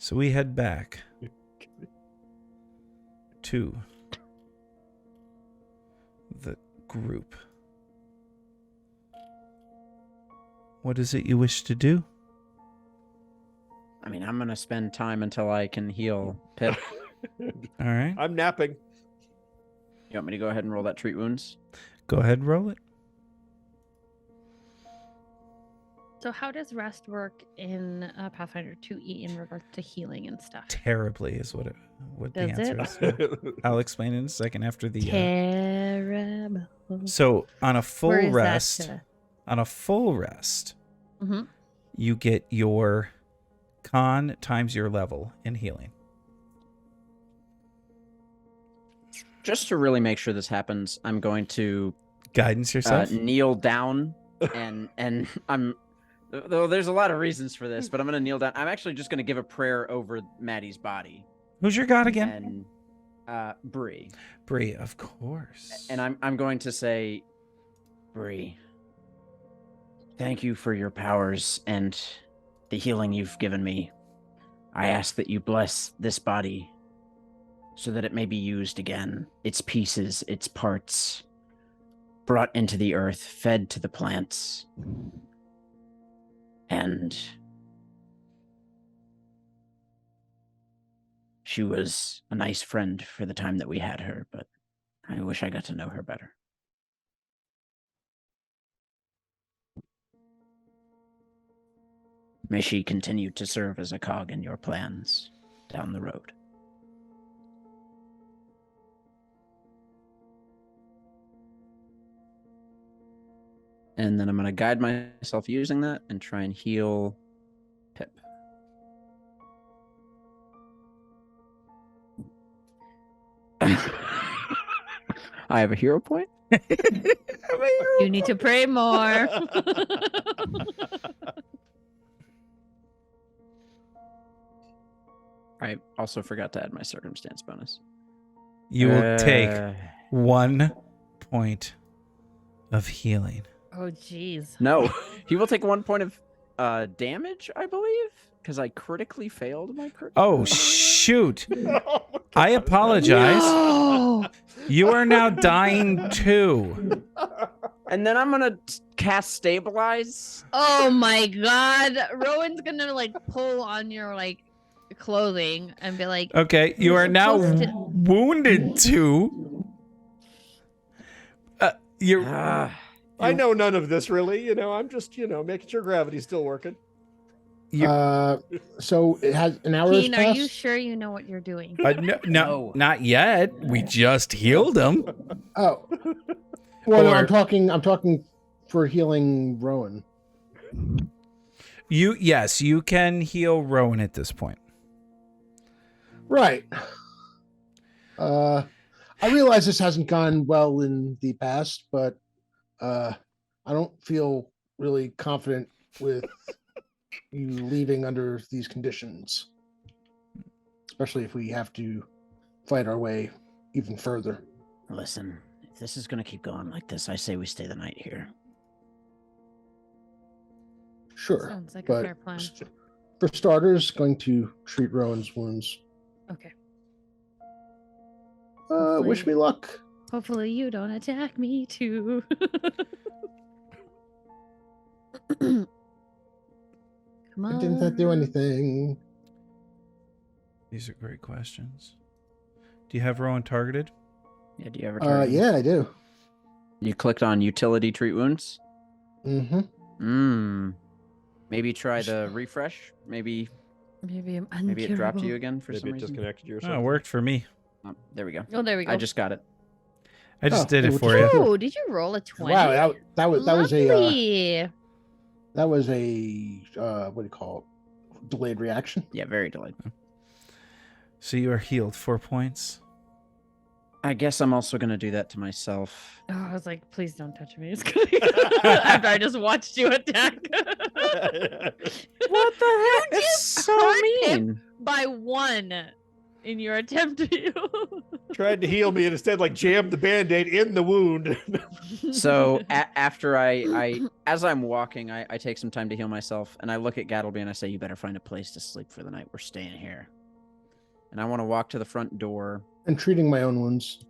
So we head back to the group. What is it you wish to do? I mean, I'm going to spend time until I can heal Pip. All right. I'm napping. You want me to go ahead and roll that treat wounds? Go ahead and roll it. So how does rest work in Pathfinder 2E in regards to healing and stuff? Terribly is what the Does answer it? is. I'll explain in a second after the. Terrible. So on a full Where is that, rest, Mhm. you get your con times your level in healing. Just to really make sure this happens, I'm going to Guidance yourself. kneel down and I'm. Though there's a lot of reasons for this, but I'm going to kneel down. I'm actually just going to give a prayer over Maddie's body. Who's your god again? And Bree. Bree, of course. And I'm going to say, Bree, thank you for your powers and the healing you've given me. I ask that you bless this body so that it may be used again. Its pieces, its parts, brought into the earth, fed to the plants. And she was a nice friend for the time that we had her, but I wish I got to know her better. May she continue to serve as a cog in your plans down the road. And then I'm going to guide myself using that and try and heal Pip. I have a hero point. You need to pray more. I also forgot to add my circumstance bonus. You will take 1 point of healing. Oh, jeez. No, he will take 1 point of damage, I believe, because I critically failed my crit. Oh, shoot. Oh, I apologize. No! You are now dying too. And then I'm going to cast Stabilize. Oh my god. Rowan's gonna pull on your clothing and be like, Okay, you are now wounded too. You're I know none of this really. I'm just making sure gravity's still working. So it has an hour has Keen, are passed? you sure you know what you're doing? no, not yet. We just healed him. Oh. Well, no, Or- I'm talking for healing Rowan. Yes, you can heal Rowan at this point. Right. I realize this hasn't gone well in the past, but I don't feel really confident with you leaving under these conditions, especially if we have to fight our way even further. Listen, if this is going to keep going like this, I say we stay the night here. Sure. Sounds like a but fair plan. For starters, going to treat Rowan's wounds. Okay. Wish me luck. Hopefully you don't attack me too. Come on. Didn't that do anything? These are great questions. Do you have Rowan targeted? Yeah, do you ever target him? Yeah, I do. You clicked on Utility Treat Wounds? Mm-hmm. Maybe try the refresh. Maybe Maybe I'm it dropped you uncurable. again for Maybe some it reason. disconnected you or Oh, something. it worked for me. Oh, there we go. Oh, there we go. I just got it. I just did it what for did you. Oh, did you roll a 20? Wow, that was a Lovely. what do you call it? Delayed reaction. Yeah, very delayed. So you are healed 4 points. I guess I'm also going to do that to myself. Oh, I was like, please don't touch me. It's gonna after I just watched you attack. What the heck? You It's so hurt him mean. by 1 in your attempt to Tried to heal me and instead like jammed the band-aid in the wound. So after as I'm walking, I take some time to heal myself, and I look at Gattleby and I say, "You better find a place to sleep for the night. We're staying here." And I want to walk to the front door. And treating my own wounds.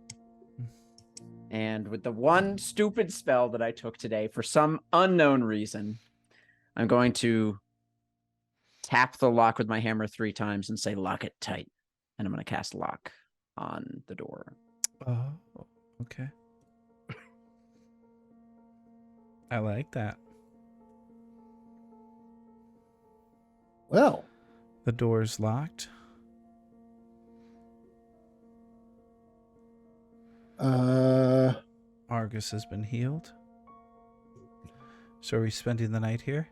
And with the one stupid spell that I took today, for some unknown reason, I'm going to tap the lock with my hammer 3 times and say, "Lock it tight." And I'm going to cast lock on the door. Oh, okay. I like that. Well, The door's locked. Argus has been healed. So are we spending the night here?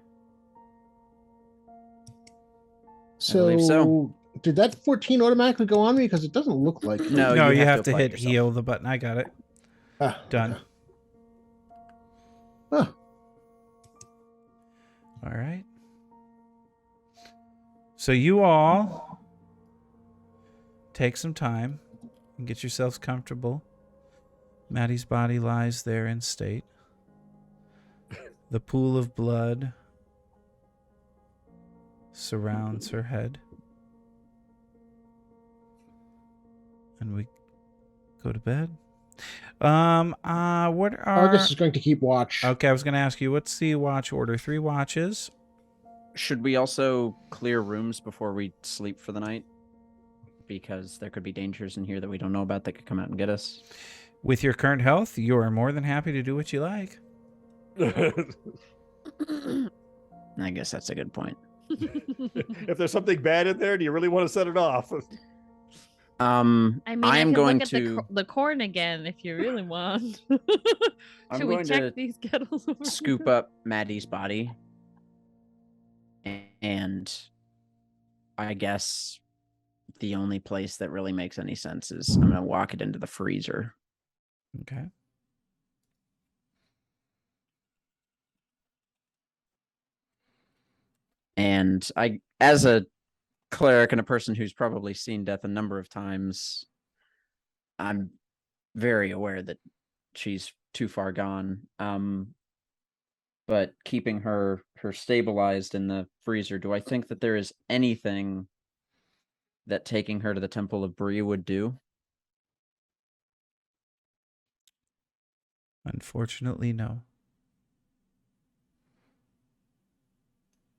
believe so. Did that 14 automatically go on me? Because it doesn't look like it. No, No, you have to apply it hit yourself. heal the button. I got it. Ah, Done. okay. Huh. All right. So you all take some time and get yourselves comfortable. Maddie's body lies there in state. The pool of blood surrounds her head. And we go to bed. What are... Argus is going to keep watch. Okay, I was going to ask you, what's the watch order? 3 watches. Should we also clear rooms before we sleep for the night? Because there could be dangers in here that we don't know about that could come out and get us. With your current health, you are more than happy to do what you like. I guess that's a good point. If there's something bad in there, do you really want to set it off? I mean, I I'm can going look at to the corn again if you really want. I'm Should we going check to these kettles over scoop here? up Maddie's body, and I guess the only place that really makes any sense is I'm gonna walk it into the freezer. Okay. And I, as a cleric and a person who's probably seen death a number of times, I'm very aware that she's too far gone. But keeping her stabilized in the freezer, do I think that there is anything that taking her to the Temple of Bree would do? Unfortunately, no.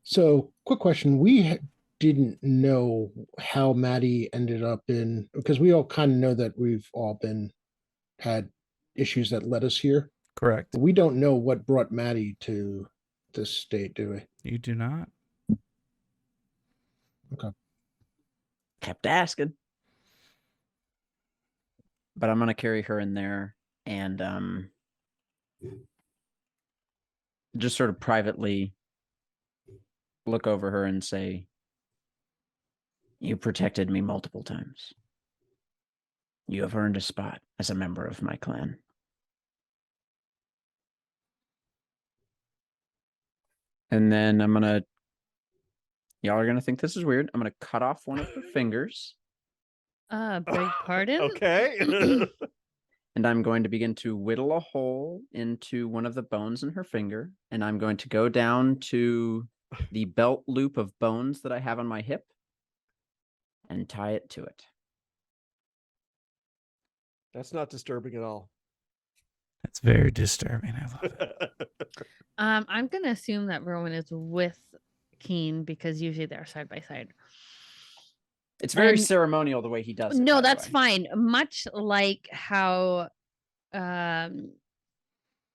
So, quick question. We didn't know how Maddie ended up in, because we all kind of know that we've all had issues that led us here. Correct. But we don't know what brought Maddie to this state, do we? You do not. Okay. Kept asking. But I'm gonna carry her in there and just sort of privately look over her and say, "You protected me multiple times. You have earned a spot as a member of my clan." And then y'all are gonna think this is weird. I'm gonna cut off one of her fingers, Beg pardon? Okay. and I'm going to begin to whittle a hole into one of the bones in her finger, and I'm going to go down to the belt loop of bones that I have on my hip and tie it to it. That's not disturbing at all. That's very disturbing. I love it. I'm gonna assume that Rowan is with Keen because usually they're side by side. It's very And- ceremonial the way he does it. No, by the that's way. fine. Much like how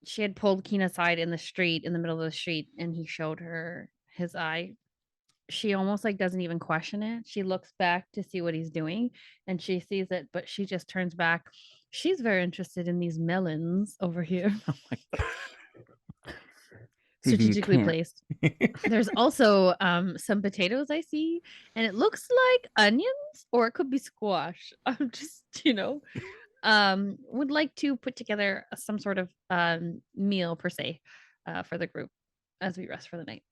she had pulled Keen aside in the street, in the middle of the street, and he showed her his eye. She almost like doesn't even question it. She looks back to see what he's doing and she sees it, but she just turns back. She's very interested in these melons over here. Oh my You Strategically can't. placed. There's also some potatoes I see, and it looks like onions or it could be squash. I'm just, would like to put together some sort of meal per se for the group as we rest for the night.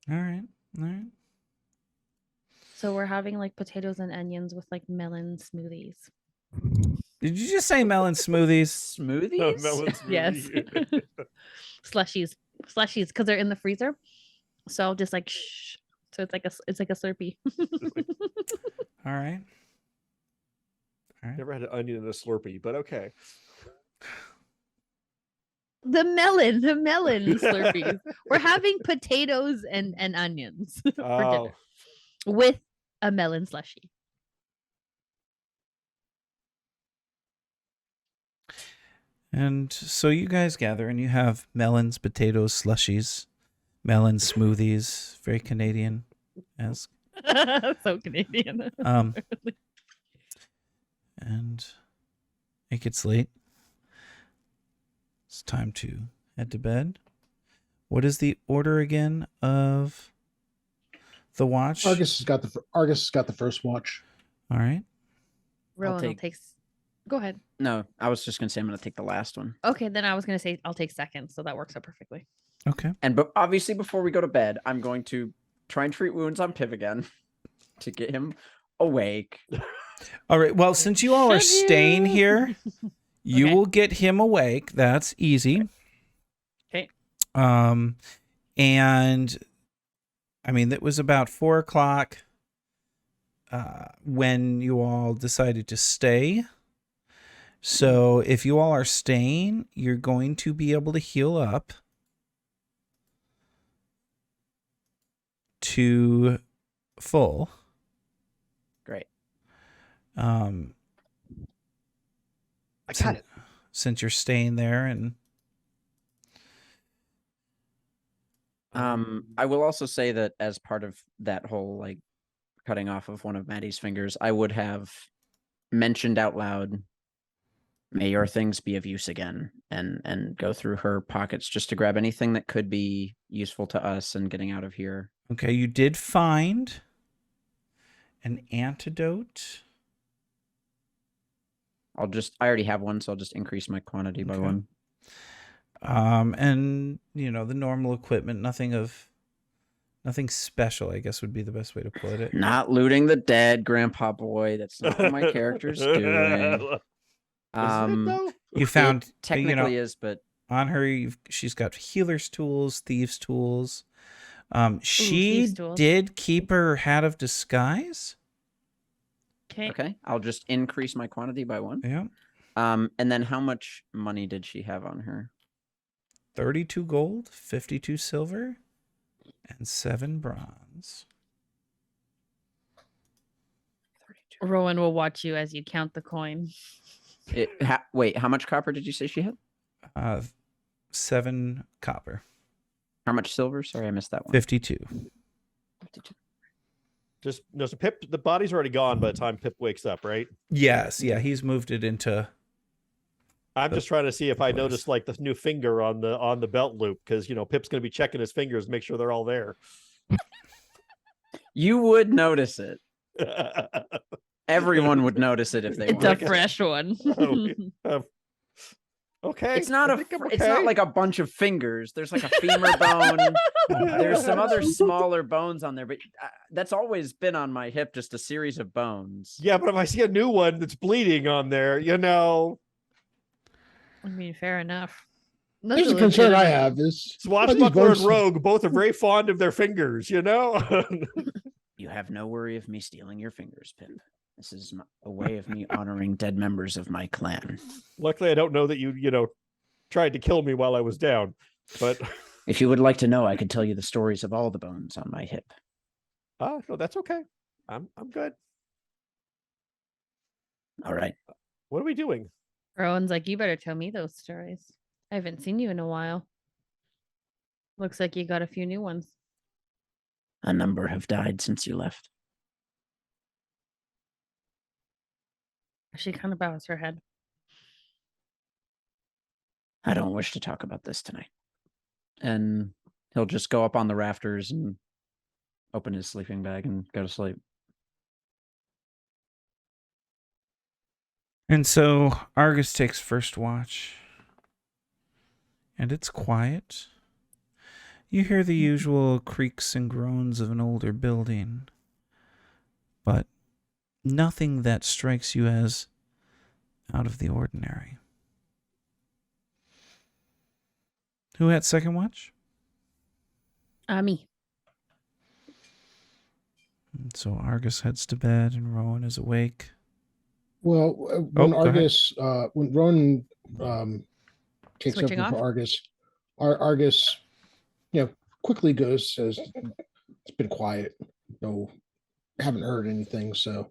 All right. All right. So we're having like potatoes and onions with like melon smoothies. Did you just say melon smoothies? Smoothies? Melon Yes. smoothie. Slushies, because they're in the freezer. So just like shh. So it's like a Slurpee. All right. All right. Never had an onion in a Slurpee, but okay. the melon Slurpees. We're having potatoes and onions for Oh, dinner with a melon slushie. And so you guys gather and you have melons, potatoes, slushies, melon smoothies, very Canadian esque. So Canadian. And it gets late. It's time to head to bed. What is the order again of the watch? Argus has got the first watch. All right. Rowan take- takes. Go ahead. No, I was just gonna say I'm gonna take the last one. Okay, then I was gonna say I'll take second, so that works out perfectly. Okay. And but obviously before we go to bed, I'm going to try and treat wounds on Piv again to get him awake. All right. Well, since you all are Should staying you? here, you Okay. will get him awake. That's easy. Okay. And I mean, it was about 4:00 when you all decided to stay. So if you all are staying, you're going to be able to heal up to full. Great. I got it. Since you're staying there, and I will also say that as part of that whole like cutting off of one of Maddie's fingers, I would have mentioned out loud, "May your things be of use again," and go through her pockets just to grab anything that could be useful to us and getting out of here. okay, you did find an antidote. I already have one, so I'll just increase my quantity by Okay. one. And you know, the normal equipment, nothing special, I guess would be the best way to put it. Not looting the dead, Grandpa Boy. That's not what my character's doing. Isn't it though? You found, It technically is, but on her, she's got healer's tools, thieves' tools. She thieves' tools. did keep her hat of disguise. Okay. okay. I'll just increase my quantity by one. Yeah. And then how much money did she have on her? 32 gold, 52 silver, and 7 bronze. 32. Rowan will watch you as you count the coin. Wait, how much copper did you say she had? 7 copper, How much silver? Sorry, I missed that one. 52. 52. Just no. So Pip, the body's already gone by the time Pip wakes up, right? Yes, yeah, he's moved it into. I'm just trying to see if I Place. noticed like this new finger on the belt loop, because Pip's gonna be checking his fingers to make sure they're all there. You would notice it. Everyone would notice it if they It's a wanted. fresh one. Okay. It's not I a. think I'm It's not okay. like a bunch of fingers. There's like a femur bone. There's some other smaller bones on there, but that's always been on my hip, just a series of bones. Yeah, but if I see a new one that's bleeding on there, I mean, fair enough. Here's the concern I have is Swashbuckler and bones- Rogue both are very fond of their fingers, You have no worry of me stealing your fingers, Pip. This is a way of me honoring dead members of my clan. Luckily, I don't know that you tried to kill me while I was down. But If you would like to know, I could tell you the stories of all the bones on my hip. no, that's okay. I'm good. All right. What are we doing? Rowan's like, you better tell me those stories. I haven't seen you in a while. Looks like you got a few new ones. A number have died since you left. She kind of bows her head. I don't wish to talk about this tonight. And he'll just go up on the rafters and open his sleeping bag and go to sleep. And so Argus takes first watch. And it's quiet. You hear the usual creaks and groans of an older building. But nothing that strikes you as out of the ordinary. Who had second watch? Me. So Argus heads to bed and Rowan is awake. Well, when go ahead. Argus, when Ronan takes Switching over off? for Argus, Argus, quickly goes, says, "It's been quiet. No, haven't heard anything. So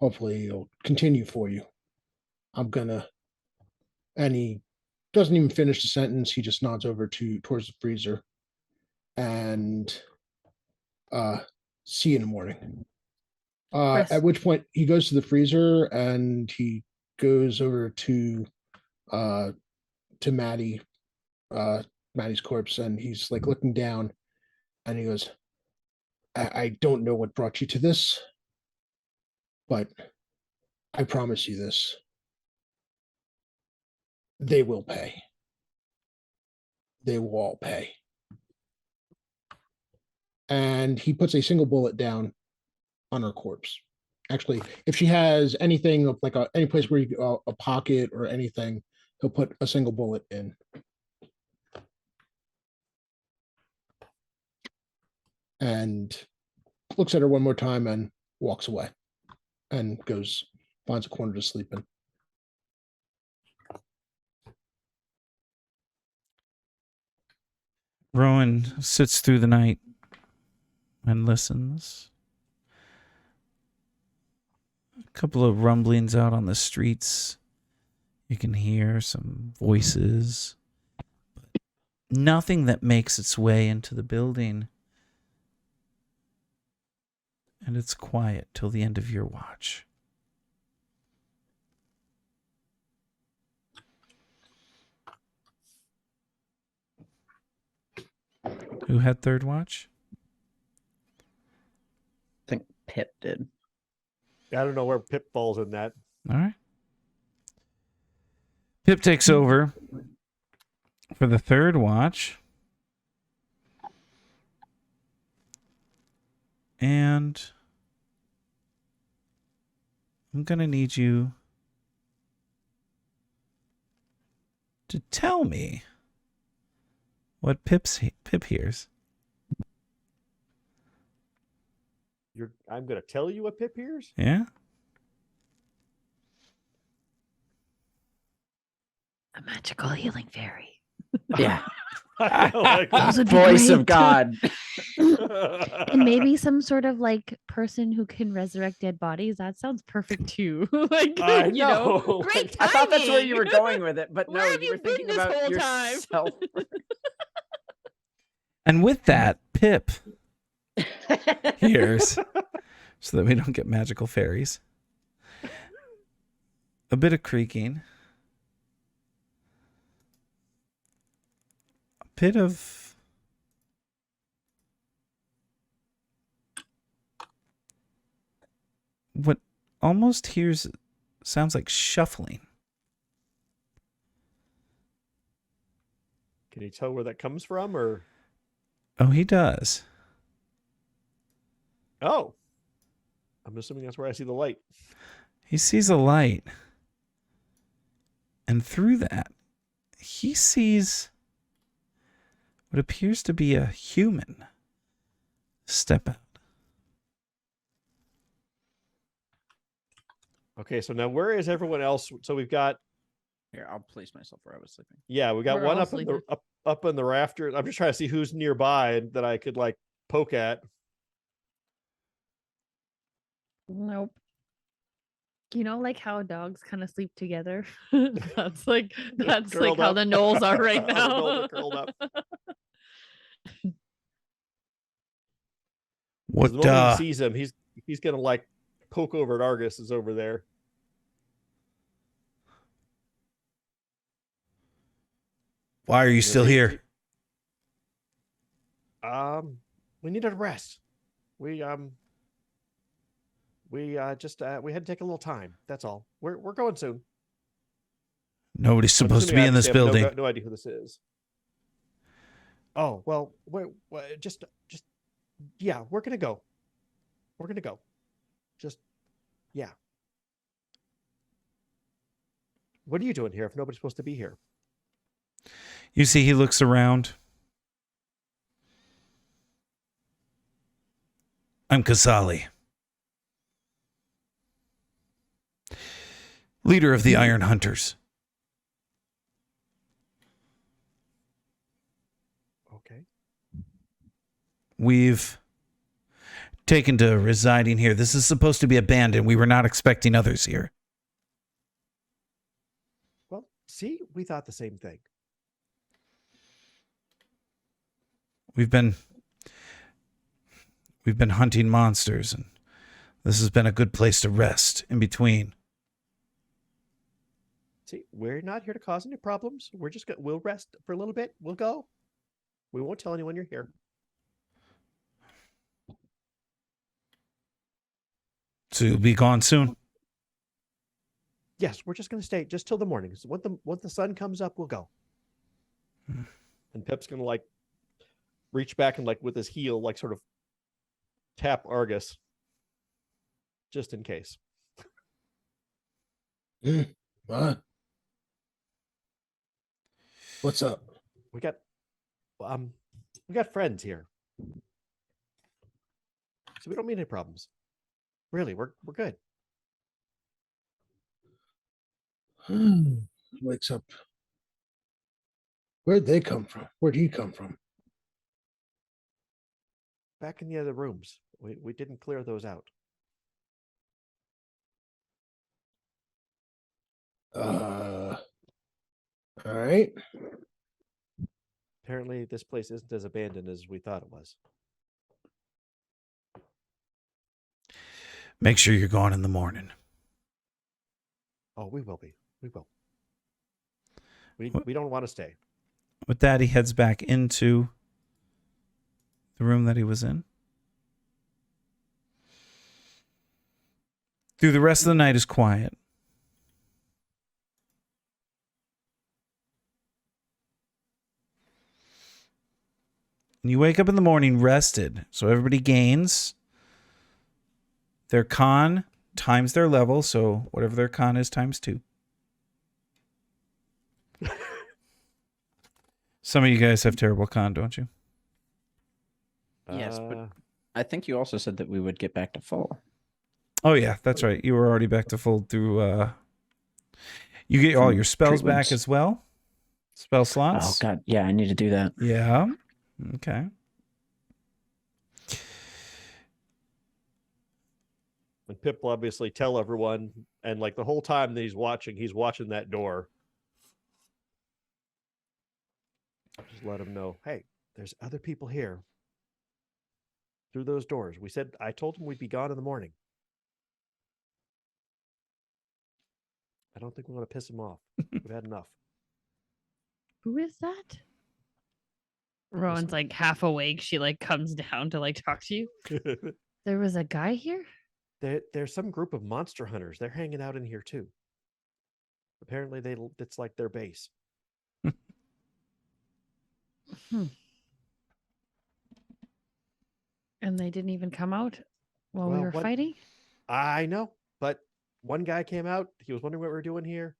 hopefully it'll continue for you. I'm gonna." And he doesn't even finish the sentence. He just nods over towards the freezer, and see you in the morning. Chris. At which point he goes to the freezer and he goes over to Maddie, Maddie's corpse, and he's like looking down, and he goes, I don't know what brought you to this, but I promise you this. They will pay. They will all pay. And he puts a single bullet down on her corpse. Actually, if she has anything like any place where you a pocket or anything, he'll put a single bullet in. And looks at her one more time and walks away and finds a corner to sleep in. Rowan sits through the night and listens. A couple of rumblings out on the streets. You can hear some voices. But nothing that makes its way into the building. And it's quiet till the end of your watch. Who had third watch? I think Pip did. I don't know where Pip falls in that. All right. Pip takes over for the third watch. And I'm going to need you to tell me what Pip hears. I'm going to tell you what Pip hears? Yeah? A magical healing fairy. Yeah. I like Those would be Voice great. of God. And maybe some sort of like person who can resurrect dead bodies. That sounds perfect too. Like, I you know, know. great timing. I thought that's where you were going with it, but Where no, have you you were been thinking this about whole time? yourself. And with that, Pip hears, so that we don't get magical fairies, a bit of creaking, a bit of what almost sounds like shuffling. Can you tell where that comes from, or? Oh, he does. Oh, I'm assuming that's where I see the light. He sees a light. And through that, he sees what appears to be a human step out. Okay, so now where is everyone else? So we've got, Here, I'll place myself where I was sleeping. yeah, we got We're one all up in sleeping. the up in the rafters. I'm just trying to see who's nearby that I could like poke at. Nope. You know, like how dogs kind of sleep together. that's like Curled how up. the Knolls are right The now. Knolls are curled up. What The moment he sees him, he's gonna like poke over at Argus is over there. Why are you still here? We need a rest. We just we had to take a little time. That's all. We're going soon. Nobody's I'm supposed to be assuming in this obviously I have building. No idea who this is. Oh well, just yeah, we're gonna go. We're gonna go. Just yeah. What are you doing here if nobody's supposed to be here? You see, he looks around. I'm Kasali, leader of the Iron Hunters. Okay. We've taken to residing here. This is supposed to be abandoned. We were not expecting others here. Well, see, we thought the same thing. We've been hunting monsters, and this has been a good place to rest in between. See, we're not here to cause any problems. We'll rest for a little bit. We'll go. We won't tell anyone you're here. So you'll be gone soon? Yes, we're just going to stay just till the morning. So once the sun comes up, we'll go. And Pip's going to like reach back and like with his heel, like sort of tap Argus just in case. What? What's up? We got friends here. So we don't mean any problems. Really, we're good. Wakes up. Where'd they come from? Where'd he come from? Back in the other rooms. We didn't clear those out. All right. Apparently this place isn't as abandoned as we thought it was. Make sure you're gone in the morning. Oh, we will be. We will. We don't want to stay. With that, he heads back into the room that he was in. Through the rest of the night is quiet. And you wake up in the morning rested. So everybody gains their con times their level. So whatever their con is times 2. Some of you guys have terrible con, don't you? Yes, but I think you also said that we would get back to full. Oh, yeah, that's right. You were already back to full through... you get all your spells treatments. back as well. Spell slots. Oh, God. Yeah, I need to do that. Yeah. Okay. And Pip will obviously tell everyone, and like the whole time that he's watching that door. Just let him know, hey, there's other people here. Through those doors. I told him we'd be gone in the morning. I don't think we want to piss him off. We've had enough. Who is that? Rowan's like half awake. She like comes down to like talk to you. There was a guy here? There's some group of monster hunters. They're hanging out in here too. Apparently it's like their base. And they didn't even come out while we were fighting? I know, but one guy came out. He was wondering what we were doing here.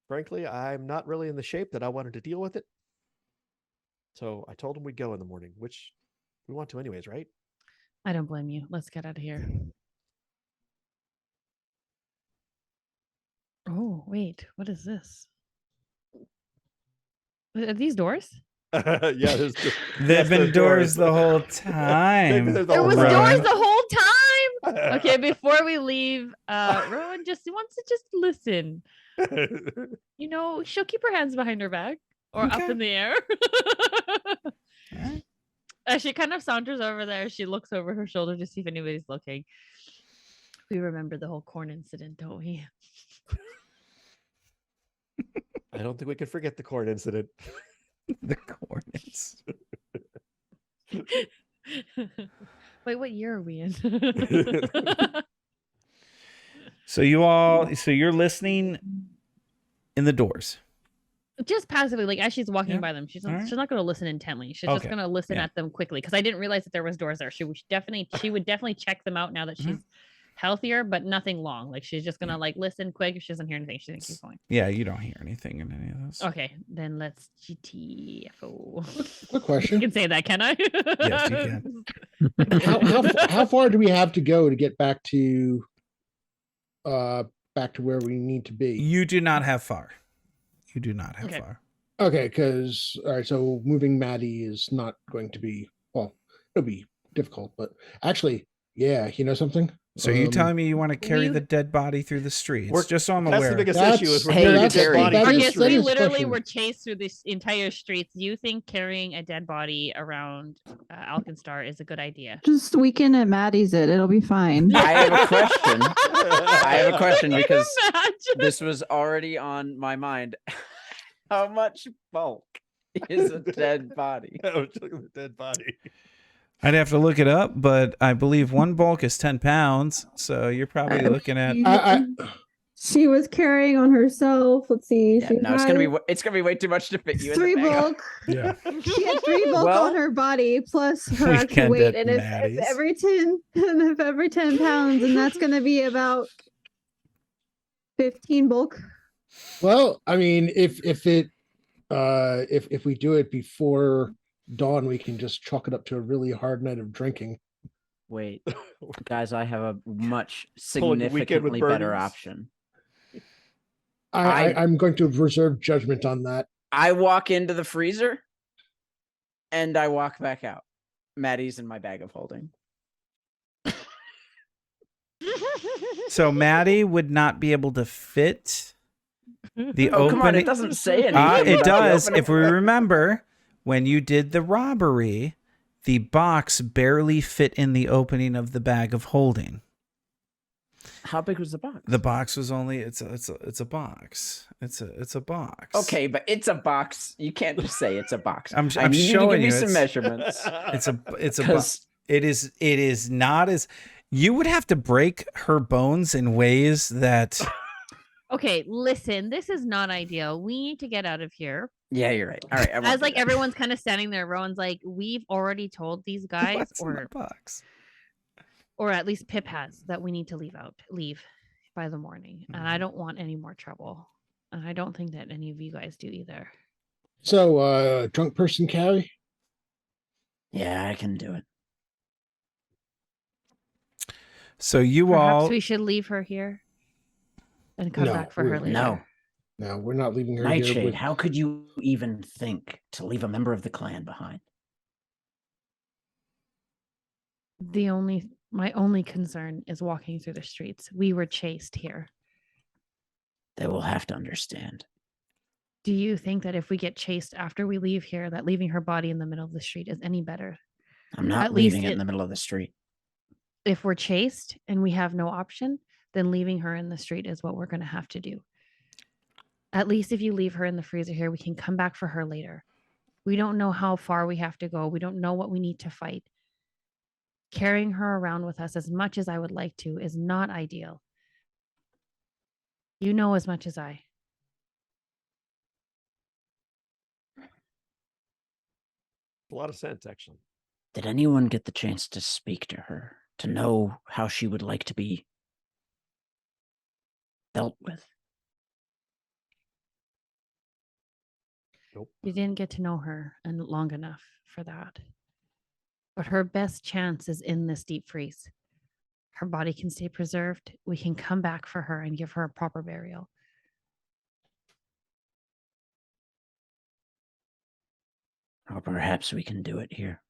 Frankly, I'm not really in the shape that I wanted to deal with it. So I told him we'd go in the morning, which we want to anyways, right? I don't blame you. Let's get out of here. Oh, wait. What is this? Are these doors? Yeah, They've been doors the whole time. There was doors the whole time. Okay, before we leave, Rowan just wants to just listen. You know, she'll keep her hands behind her back or up in the air. As she kind of saunters over there, she looks over her shoulder to see if anybody's looking. We remember the whole corn incident, don't we? I don't think we could forget the corn incident. The corn incident. Wait, what year are we in? So you're listening in the doors. Just passively, like as she's walking by them. She's All right. not going to listen intently. She's just going to listen at them quickly because I didn't realize that there was doors there. She would definitely check them out now that she's healthier, but nothing long. Like she's just gonna like listen quick. If she doesn't hear anything, she's gonna keep going. Yeah, you don't hear anything in any of this. Okay, then let's GTFO. Quick I question. can say that, can I? Yes, you can. How far do we have to go to get back to where we need to be? You do not have far. You do not have Okay. far. Okay, because all right, so moving Maddie is not going to be, well, it'll be difficult, but actually, yeah, you know something? So you telling me you want to carry we- the dead body through the streets? We're- Just so I'm That's aware. the biggest That's- issue is we're Hey, carrying a that's- dead body. that through the is- Marcus, that we is literally question. were chased through this entire streets. You think carrying a dead body around Alkenstar is a good idea? Just weekend at Maddie's it'll be fine. I have a question. I have a question because Imagine. this was already on my mind. How much bulk is a dead body? I was looking at the dead body. I'd have to look it up, but I believe one bulk is 10 pounds. So you're probably looking at. She was carrying on herself. Let's see. Yeah, no, it's gonna be way too much to fit you. three in the bag. bulk. Yeah. She had 3 bulk Well- on her body plus her actual Weekend weight, at and if Maddie's. every 10, and if every 10 pounds, and that's going to be about 15 bulk. Well, I mean, if we do it before dawn, we can just chalk it up to a really hard night of drinking. Wait, guys, I have a much Pulling the weekend with significantly better burnings. option. I'm going to reserve judgment on that. I walk into the freezer and I walk back out. Maddie's in my bag of holding. So Maddie would not be able to fit the Oh, opening. come on, it doesn't say anything. It about the does. opening. If we remember, when you did the robbery, the box barely fit in the opening of the bag of holding. How big was the box? The box was only it's a box. It's a box. Okay, but it's a box. You can't just say it's a box. I'm I need you to showing give me you, some it's- measurements. It's a box. 'Cause It is not as you would have to break her bones in ways that Okay, listen, this is not ideal. We need to get out of here. yeah, you're right. All right. I won't As do like that. everyone's kind of standing there, Rowan's like, we've already told these guys, what's in the box. or at least Pip has, that we need to leave by the morning. And I Mhm. don't want any more trouble. And I don't think that any of you guys do either. So, drunk person carry? Yeah, I can do it. So you Perhaps all we should leave her here and come No, back for her we- later. No, No, we're not leaving her here. Nightshade. with- How could you even think to leave a member of the clan behind? My only concern is walking through the streets. We were chased here. They will have to understand. Do you think that if we get chased after we leave here, that leaving her body in the middle of the street is any better? I'm not At least leaving it in it- the middle of the street. If we're chased and we have no option, then leaving her in the street is what we're going to have to do. At least if you leave her in the freezer here, we can come back for her later. We don't know how far we have to go. We don't know what we need to fight. Carrying her around with us, as much as I would like to, is not ideal. You know as much as I. A lot of sense, actually. Did anyone get the chance to speak to her, to know how she would like to be dealt with? We didn't get to know her and long enough for that. But her best chance is in this deep freeze. Her body can stay preserved. We can come back for her and give her a proper burial. Or perhaps we can do it here.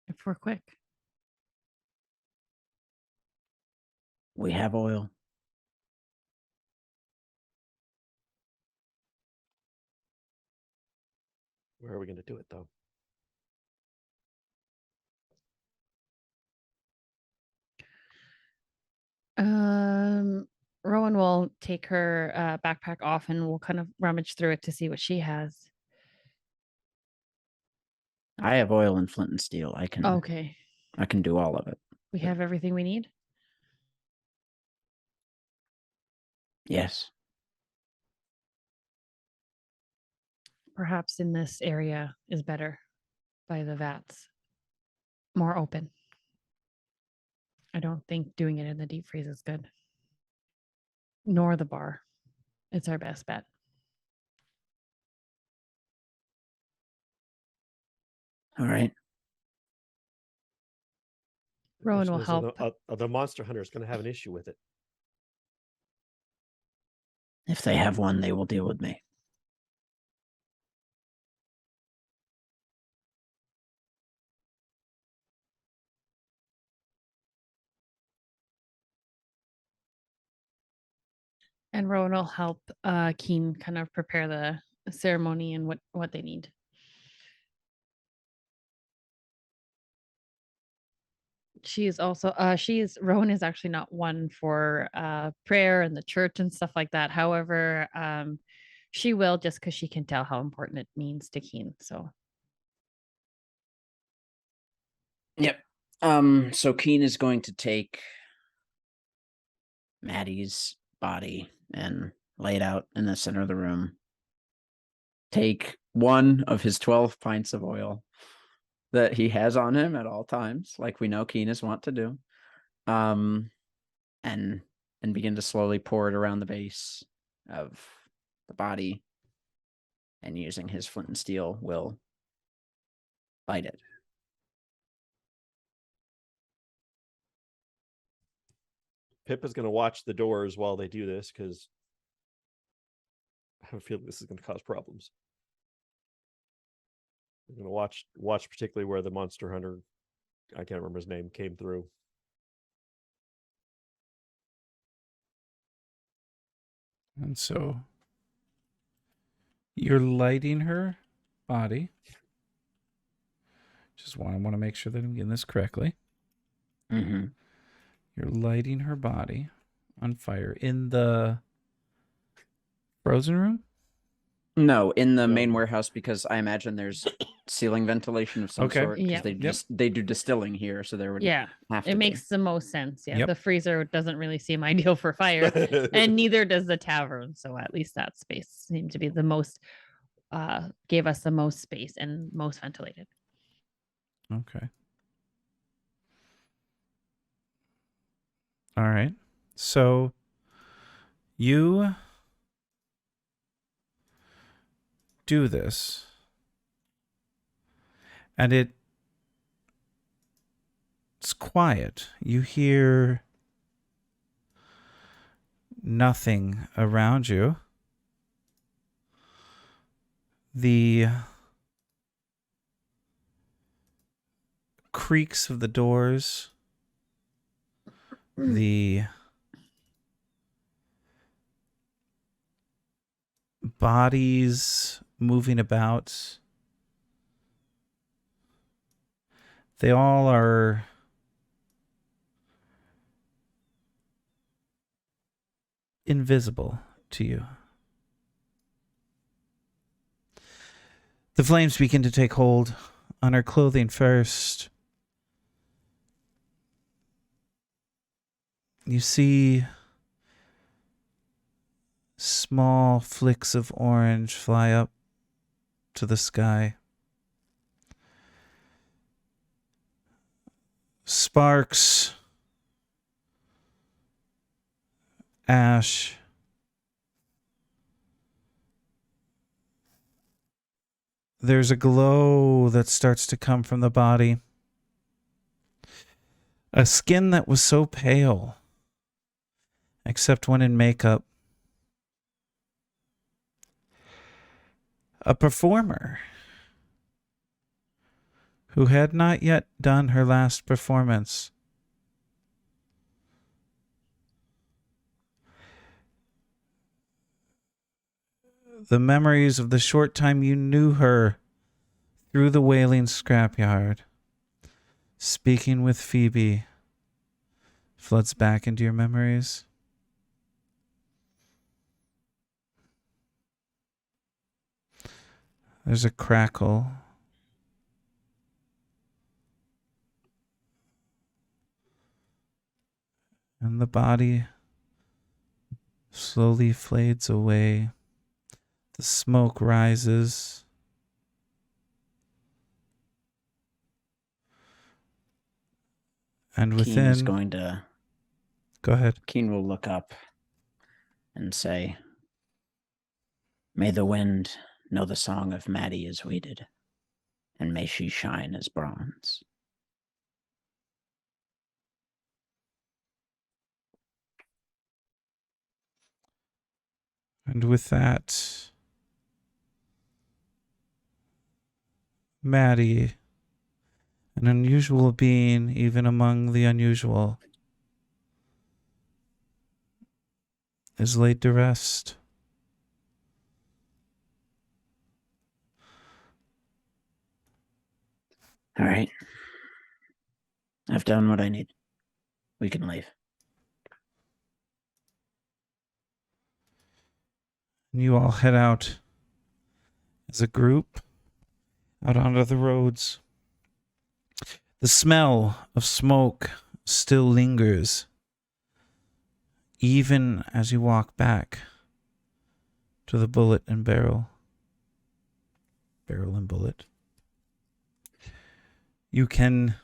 If we're quick. We have oil. Where are we going to do it, though? Rowan will take her backpack off and we'll kind of rummage through it to see what she has. I have oil and flint and steel. I can Okay. I can do all of it. We have everything we need. Yes. Perhaps in this area is better by the vats. More open. I don't think doing it in the deep freeze is good. Nor the bar. It's our best bet. All right. The Rowan question will is, help. are the monster hunters going to have an issue with it? If they have one, they will deal with me. And Rowan will help Keen kind of prepare the ceremony and what they need. She's also Rowan is actually not one for prayer and the church and stuff like that. However, she will, just because she can tell how important it means to Keen. So Yep. So Keen is going to take Maddie's body and lay it out in the center of the room. Take one of his 12 pints of oil that he has on him at all times, like we know Keenest want to do. And begin to slowly pour it around the base of the body, and using his flint and steel will light it. Pip is going to watch the doors while they do this because I have a feeling this is going to cause problems. I'm going to watch particularly where the monster hunter, I can't remember his name, came through. And so you're lighting her body. Just want to make sure that I'm getting this correctly. Mm-hmm. You're lighting her body on fire in the frozen room? No, in the No. main warehouse, because I imagine there's ceiling ventilation of some Okay. sort. Because Yep. they Yep. just they do distilling here, so there would yeah, have to it be. makes the most sense. Yeah, Yep. the freezer doesn't really seem ideal for fire, and neither does the tavern. So at least that space seemed to be the most gave us the most space and most ventilated. Okay. All right. So you do this, and it's quiet. You hear nothing around you. The creaks of the doors, the bodies moving about, they all are invisible to you. The flames begin to take hold on her clothing first. You see small flicks of orange fly up to the sky. Sparks, ash, there's a glow that starts to come from the body. A skin that was so pale, except when in makeup. A performer who had not yet done her last performance. The memories of the short time you knew her through the Wailing Scrapyard, speaking with Phoebe, floods back into your memories. There's a crackle. And the body slowly fades away. The smoke rises. And Keen is within... going to... Go ahead. Keen will look up and say, "May the wind know the song of Maddie as we did, and may she shine as bronze." And with that, Maddie, an unusual being even among the unusual, is laid to rest. All right. I've done what I need. We can leave. And you all head out as a group out onto the roads. The smell of smoke still lingers, even as you walk back to the Bullet and Barrel. Barrel and Bullet. You can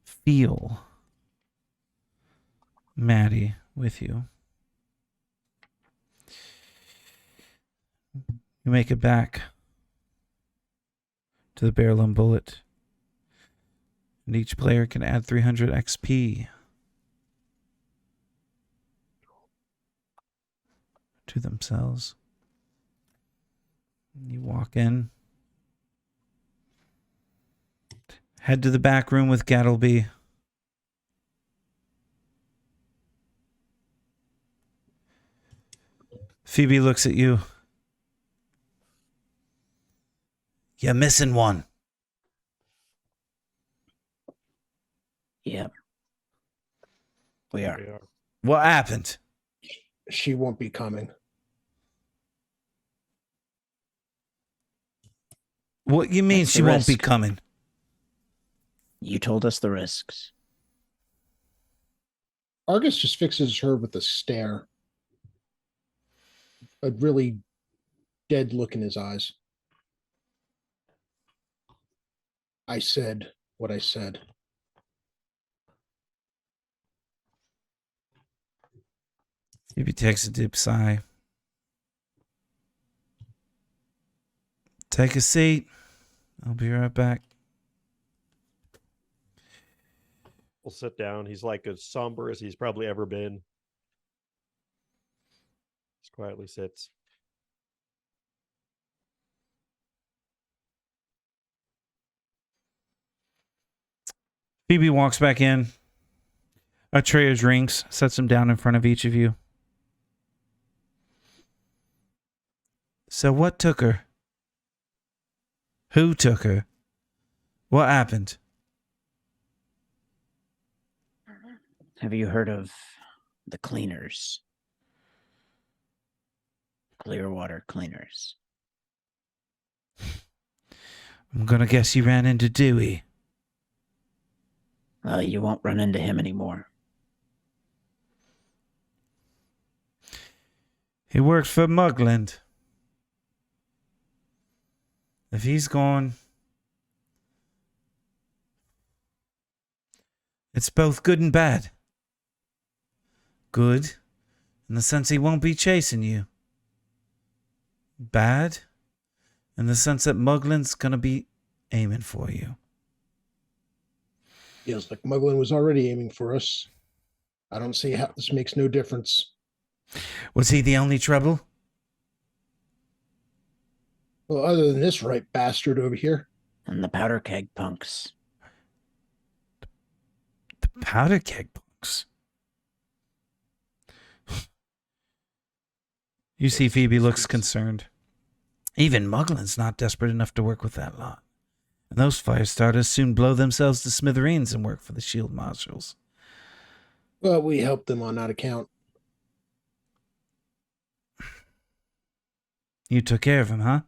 feel Maddie with you. You make it back to the Barrel and Bullet, and each player can add 300 XP to themselves. You walk in, head to the back room with Gattleby. Phoebe looks at you. You're missing one. Yep. We are. We are. What happened? She won't be coming. What you mean That's she the won't be risk. coming? You told us the risks. Argus just fixes her with a stare. A really dead look in his eyes. I said what I said. Phoebe takes a deep sigh. Take a seat. I'll be right back. We'll sit down. He's like as somber as he's probably ever been. Just quietly sits. Phoebe walks back in. A tray of drinks, sets them down in front of each of you. So what took her? Who took her? What happened? Have you heard of the cleaners? Clearwater cleaners. I'm gonna guess you ran into Dewey. Well, you won't run into him anymore. He worked for Mugland. If he's gone, it's both good and bad. Good, in the sense he won't be chasing you. Bad, in the sense that Mugland's gonna be aiming for you. Feels like Muglin was already aiming for us. I don't see how this makes no difference. Was he the only trouble? Well, other than this right bastard over here. And the powder keg punks. The powder keg punks. You see Phoebe looks concerned. Even Muglin's not desperate enough to work with that lot. And those fire starters soon blow themselves to smithereens and work for the shield marshals. Well, we helped them on that account. You took care of him, huh?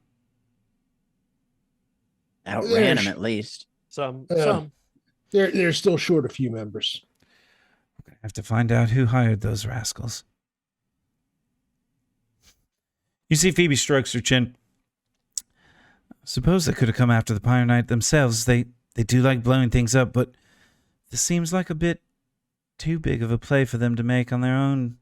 Outran him at least. Some. They're still short a few members. I have to find out who hired those rascals. You see Phoebe strokes her chin. Suppose they could have come after the Pioneer Knight themselves. They do like blowing things up, but This seems like a bit too big of a play for them to make on their own.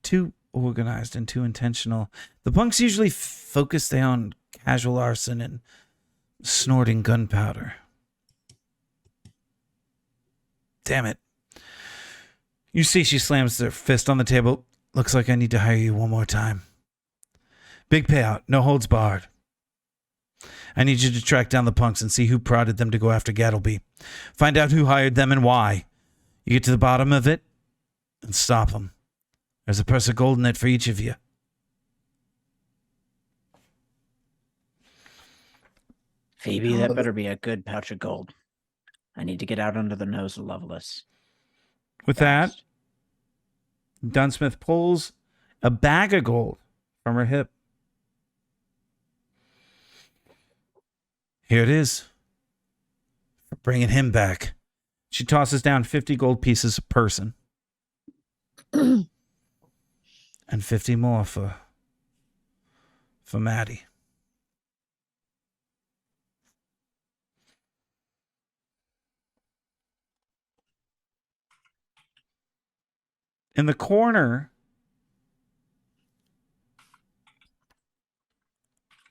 Too organized and too intentional. The punks usually focus on casual arson and snorting gunpowder. Damn it. You see she slams her fist on the table. Looks like I need to hire you one more time. Big payout, no holds barred. I need you to track down the punks and see who prodded them to go after Gattleby. Find out who hired them and why. You get to the bottom of it and stop them. There's a purse of gold in it for each of you. Phoebe, that better be a good pouch of gold. I need to get out under the nose of Lovelace. With that, Dunsmith pulls a bag of gold from her hip. Here it is. For bringing him back. She tosses down 50 gold pieces a person. And 50 more for Maddie. In the corner,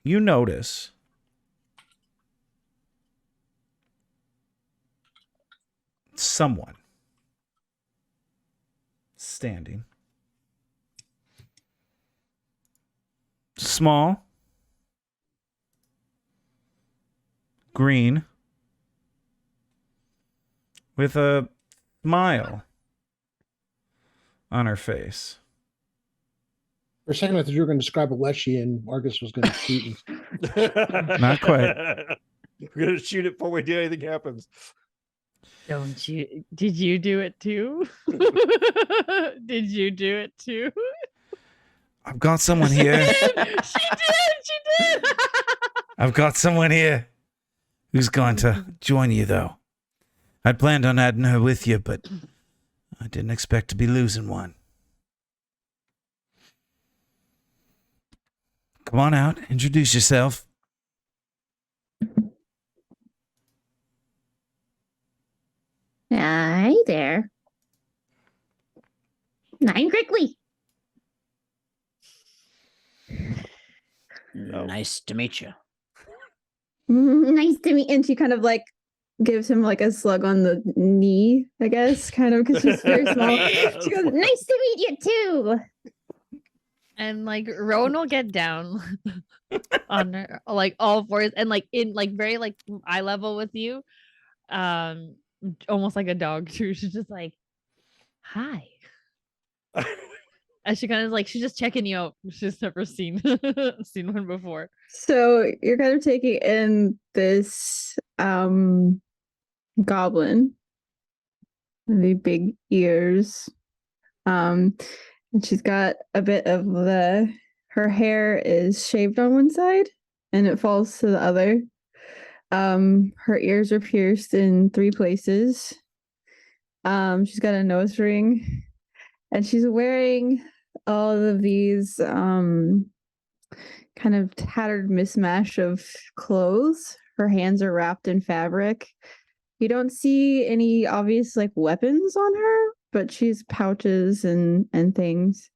you notice someone standing. Small, green, with a smile on her face. For a second, I thought you were going to describe a Leshy and Argus was going to shoot. Not quite. We're gonna shoot it before we do anything happens. Don't you? Did you do it too? Did you do it too? I've got someone here. She did. I've got someone here who's going to join you, though. I planned on adding her with you, but I didn't expect to be losing one. Come on out. Introduce yourself. Hi there. I'm Crickley. Nice to meet you. Nice to meet. And she kind of like gives him like a slug on the knee, I guess, kind of because she's very small. She goes, "Nice to meet you too." And like Rowan will get down on her, like all fours, and like in like very like eye level with you, almost like a dog too. She's just like, "Hi," and she kind of like she's just checking you out. She's never seen one before. So you're kind of taking in this goblin, the big ears, and she's got a bit of her hair is shaved on one side and it falls to the other. Her ears are pierced in 3 places. She's got a nose ring and she's wearing all of these kind of tattered mismatch of clothes. Her hands are wrapped in fabric. You don't see any obvious like weapons on her, but she's pouches and things.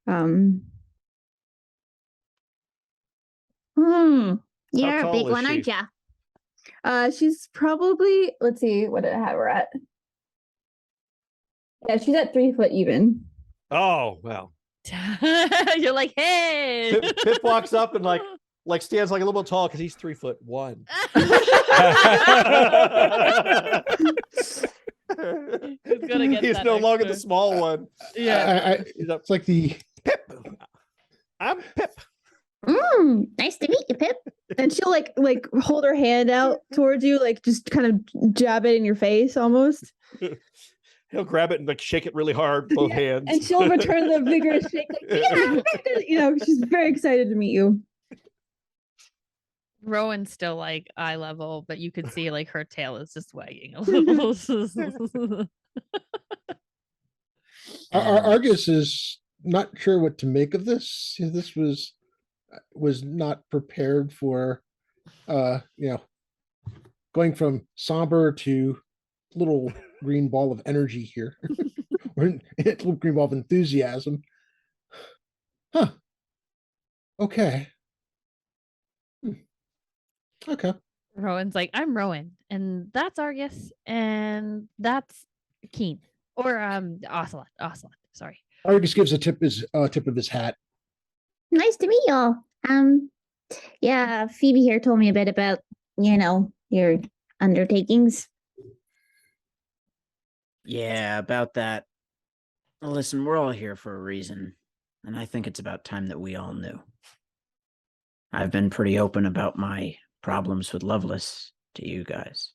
tall You're a big is one, she? aren't ya? She's probably, let's see, what did I have her at? Yeah, she's at 3 foot even. Oh well. You're like, hey. Pip walks up and like stands like a little bit tall because he's 3'1". Who's gonna get He's that no longer the extra? small one. Yeah. He's up. It's like the Pip. I'm Pip. Nice to meet you, Pip. And she'll like hold her hand out towards you, like just kind of jab it in your face almost. He'll grab it and like shake it really hard, both hands. And she'll return the vigorous shake, like, yeah, you know, she's very excited to meet you. Rowan's still like eye level, but you could see like her tail is just wagging a little. Argus is not sure what to make of this. This was not prepared for, going from somber to little green ball of energy here. Or a little green ball of enthusiasm. Huh. Okay. Okay. Rowan's like, I'm Rowan, and that's Argus, and that's Keen. Or Ocelot. Ocelot, sorry. Argus gives a tip of his hat. Nice to meet y'all. Yeah, Phoebe here told me a bit about, your undertakings. Yeah, about that. Listen, we're all here for a reason, and I think it's about time that we all knew. I've been pretty open about my problems with Loveless to you guys.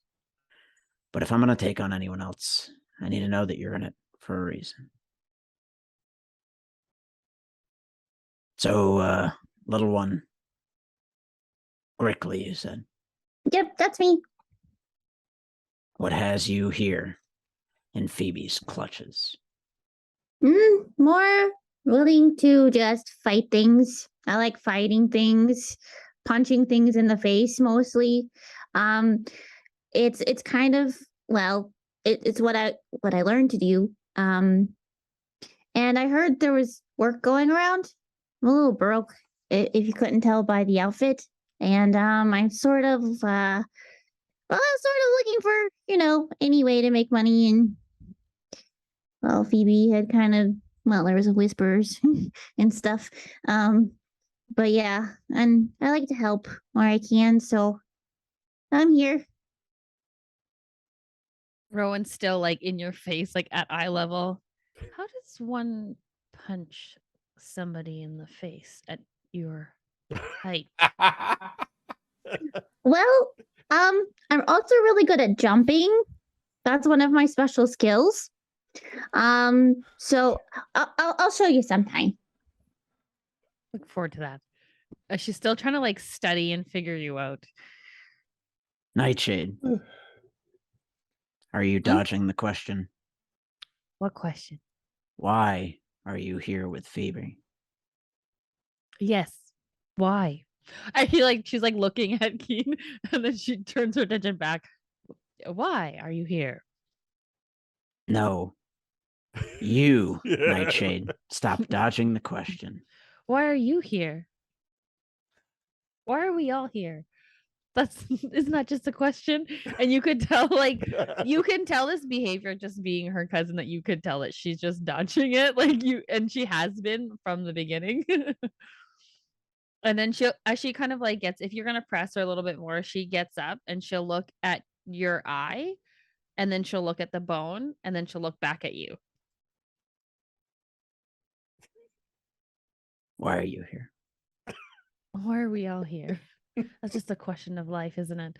But if I'm going to take on anyone else, I need to know that you're in it for a reason. So, little one, Grickley, you said. Yep, that's me. What has you here in Phoebe's clutches? More willing to just fight things. I like fighting things, punching things in the face mostly. It's kind of, well, it's what I learned to do. And I heard there was work going around. I'm a little broke, if you couldn't tell by the outfit. And I'm sort of looking for, any way to make money. And well, Phoebe had kind of, well, there was whispers and stuff. But yeah, and I like to help where I can, so I'm here. Rowan's still like in your face, like at eye level. How does one punch somebody in the face at your height? Well, I'm also really good at jumping. That's one of my special skills. So I'll show you sometime. Look forward to that. She's still trying to like study and figure you out. Nightshade, are you dodging the question? What question? Why are you here with Phoebe? Yes. Why? I feel like she's like looking at Keen and then she turns her attention back. Why are you here? No. You, Yeah. Nightshade, stop dodging the question. Why are you here? Why are we all here? That's isn't that just a question? And you could tell, like, you can tell this behavior just being her cousin that you could tell that she's just dodging it, like you, and she has been from the beginning. And then she kind of like gets, if you're gonna press her a little bit more, she gets up and she'll look at your eye, and then she'll look at the bone, and then she'll look back at you. Why are you here? Why are we all here? That's just a question of life, isn't it?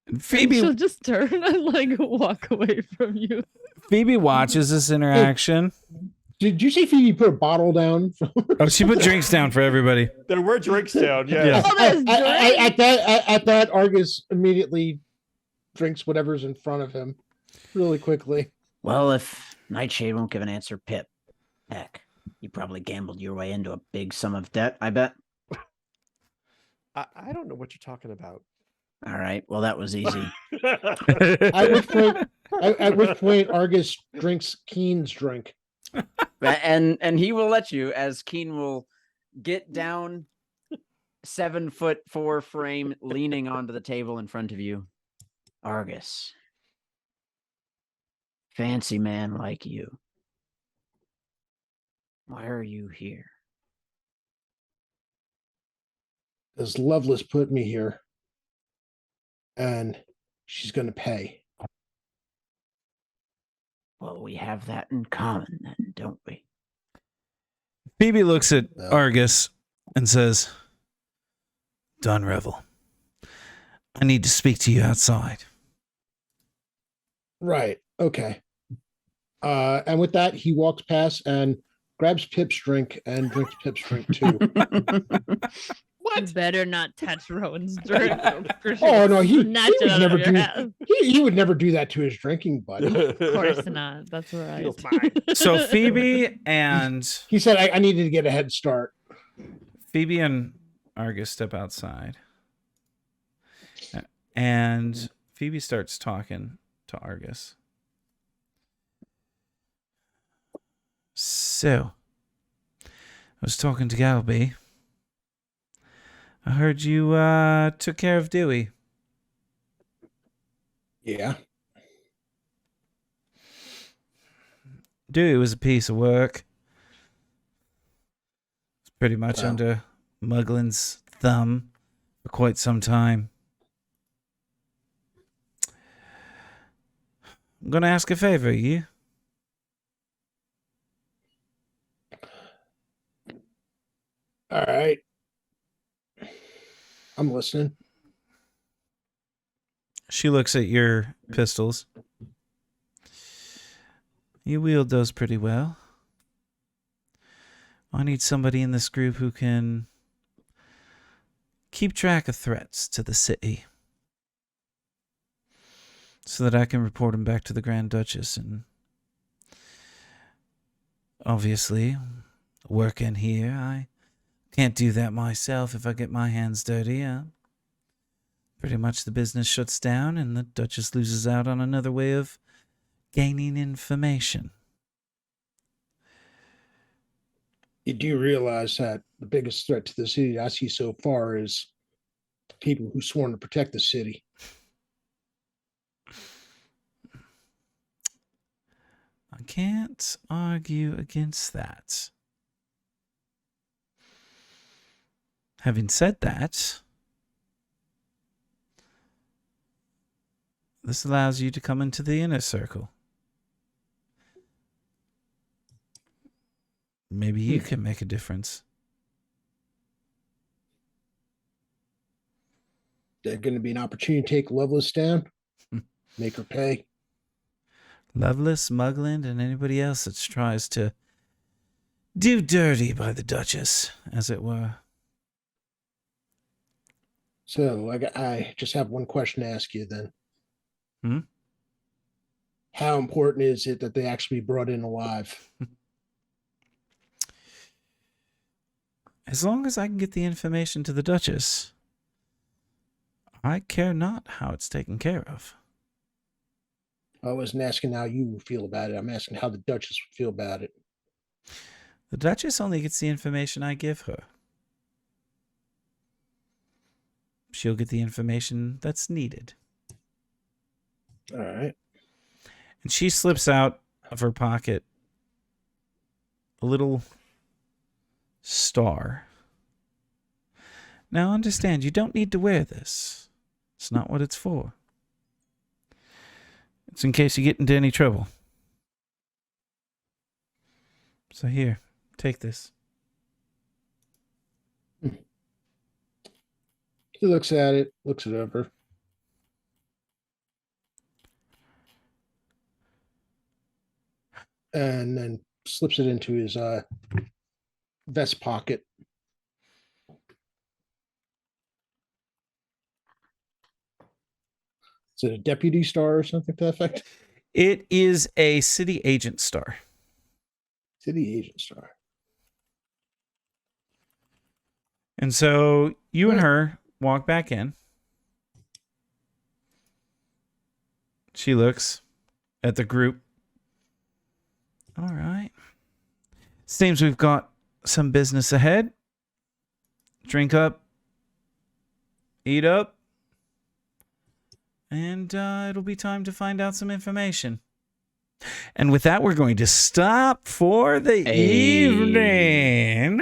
And Phoebe she'll just turn and like walk away from you. Phoebe watches this interaction. Did you see Phoebe put a bottle down? Oh, she put drinks down for everybody. There were drinks down. Yeah. Yeah. Oh, there's At that, Argus immediately drinks whatever's in front of him really quickly. Well, if Nightshade won't give an answer, Pip, heck, you probably gambled your way into a big sum of debt, I bet. I don't know what you're talking about. All right, well, that was easy. At which point Argus drinks Keen's drink. And he will let you, as Keen will get down 7'4" frame, leaning onto the table in front of you. Argus, fancy man like you, why are you here? Because Loveless put me here. And she's going to pay. Well, we have that in common then, don't we? Phoebe looks at Argus and says, "Done, Revel. I need to speak to you outside." Right. Okay. And with that, he walks past and grabs Pip's drink and drinks Pip's drink too. You better not touch Rowan's drink. Oh no, he Snatch it would out never of your do. hand. He would never do that to his drinking buddy. Of course not. That's right. Feels mine. So Phoebe and He said, I needed to get a head start. Argus step outside. And Phoebe starts talking to Argus. So, I was talking to Galby. I heard you took care of Dewey. Yeah. Dewey was a piece of work. It's pretty much Wow. under Muglin's thumb for quite some time. I'm going to ask a favor of you. All right. I'm listening. She looks at your pistols. You wield those pretty well. I need somebody in this group who can keep track of threats to the city so that I can report them back to the Grand Duchess and obviously working here. I can't do that myself if I get my hands dirty. Pretty much the business shuts down and the Duchess loses out on another way of gaining information. You do realize that the biggest threat to the city I see so far is the people who sworn to protect the city. I can't argue against that. Having said that, this allows you to come into the inner circle. Maybe you can make a difference. There's going to be an opportunity to take Loveless down, make her pay. Lovelace, Mugland, and anybody else that tries to do dirty by the Duchess, as it were. So I just have one question to ask you then. Hmm? How important is it that they actually be brought in alive? As long as I can get the information to the Duchess, I care not how it's taken care of. I wasn't asking how you feel about it. I'm asking how the Duchess would feel about it. The Duchess only gets the information I give her. She'll get the information that's needed. All right. And she slips out of her pocket a little star. Now understand, you don't need to wear this. It's not what it's for. It's in case you get into any trouble. So here, take this. He looks at it, looks it over. And then slips it into his vest pocket. Is it a deputy star or something to that effect? It is a city agent star. City agent star. And so you and her walk back in. She looks at the group. All right. Seems we've got some business ahead. Drink up. Eat up. And it'll be time to find out some information. And with that, we're going to stop for the Hey. evening.